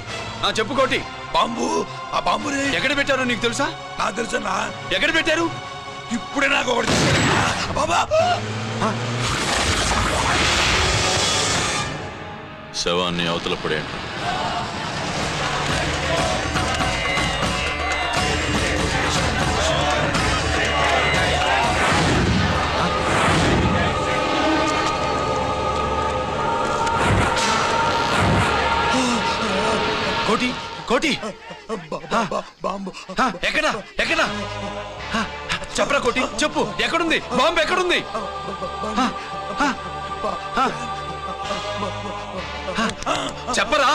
D: చెప్పు కోటి.
B: బాంబు, ఆ బాంబుని
D: ఎక్కడ పెట్టారో నీకు తెలుసా?
B: నాకు తెలుసా.
D: ఎక్కడ పెట్టారు?
B: ఇప్పుడే నాకు ఒకటి బాబా.
L: శవాన్ని అవతల పడేయండి.
D: కోటి కోటి.
B: బాంబు
D: ఎక్కడా ఎక్కడా? చెప్పరా కోటి, చెప్పు. ఎక్కడుంది బాంబు? ఎక్కడుంది? చెప్పరా.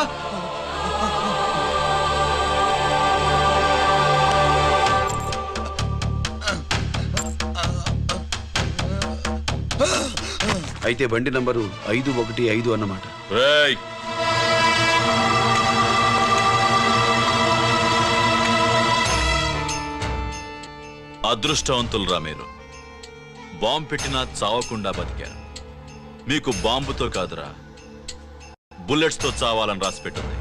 D: అయితే బండి నంబరు 515 అన్నమాట.
L: అదృష్టవంతులురా మీరు. బాంబు పెట్టినా చావకుండా బతికారు. మీకు బాంబుతో కాదురా, బుల్లెట్స్ తో చావాలని రాసి పెట్టింది.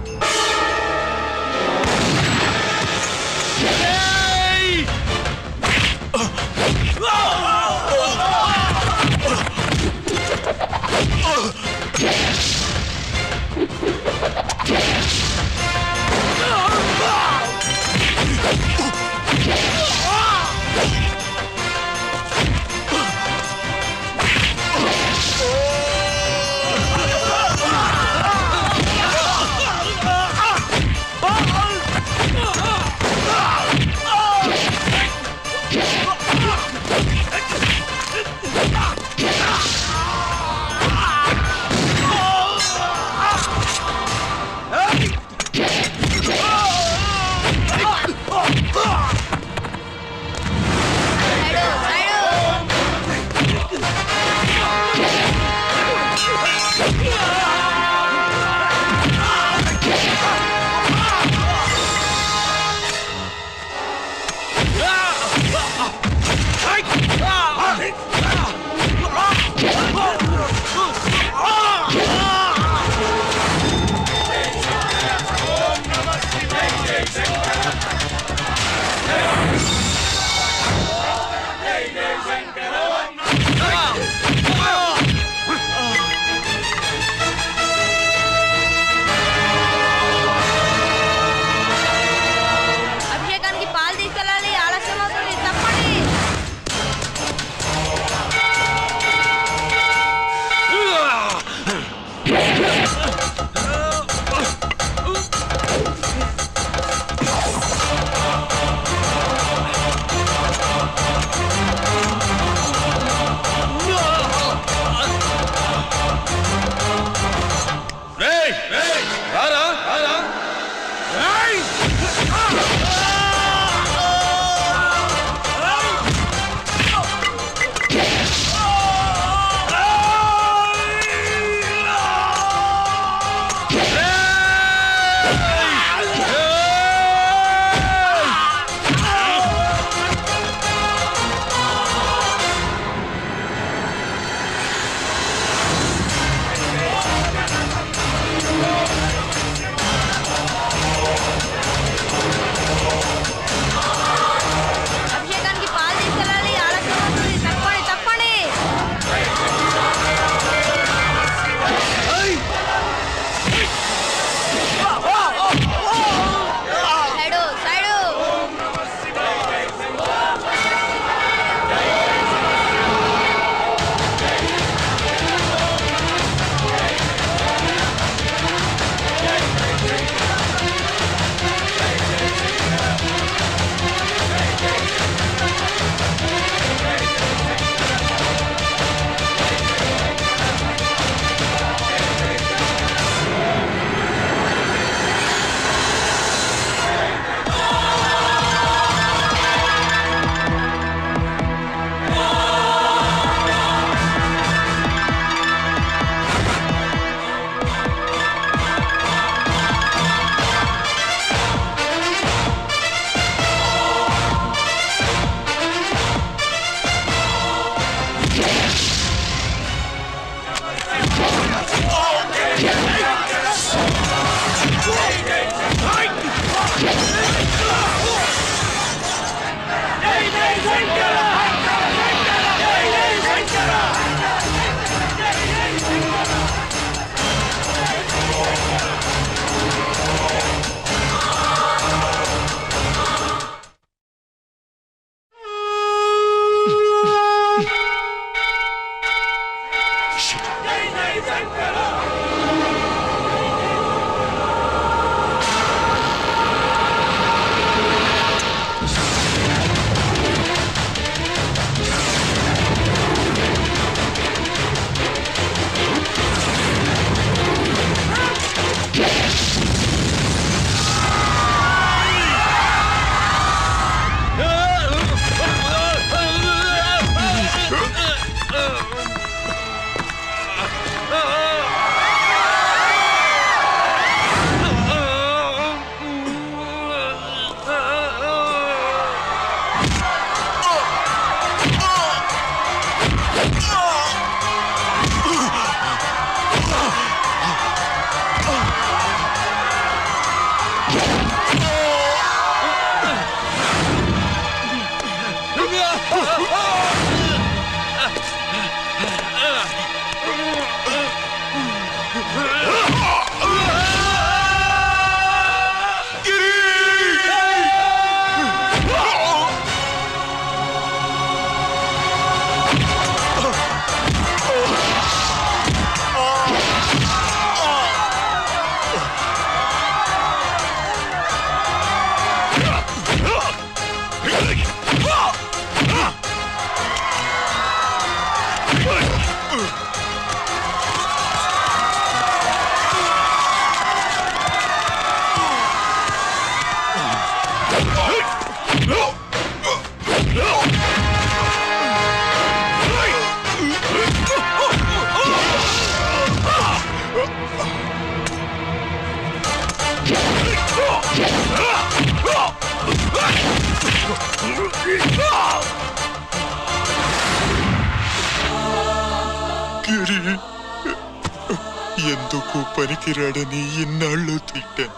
E: పనికిరాడని ఇన్నాళ్ళు తిట్టాను.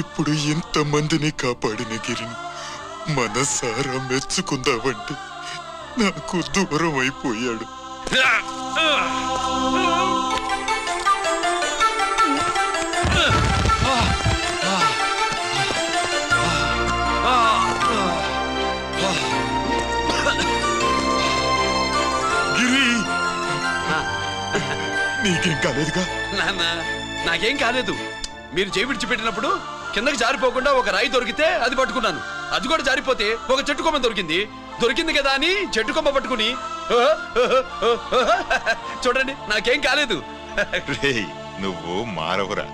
E: ఇప్పుడు ఇంతమందిని కాపాడిన గిరిని మనసారా మెచ్చుకుందామంటే నాకు దూరం అయిపోయాడు. గిరి, నీకేం కాలేదుగా?
D: నాన్న నాకేం కాలేదు. మీరు చేయి విడిచిపెట్టినప్పుడు కిందకి జారిపోకుండా ఒక రాయి దొరికితే అది పట్టుకున్నాను. అది కూడా జారిపోతే ఒక చెట్టు కొమ్మ దొరికింది కదా అని చెట్టు కొమ్మ పట్టుకుని చూడండి నాకేం కాలేదు.
E: నువ్వు మారవురా.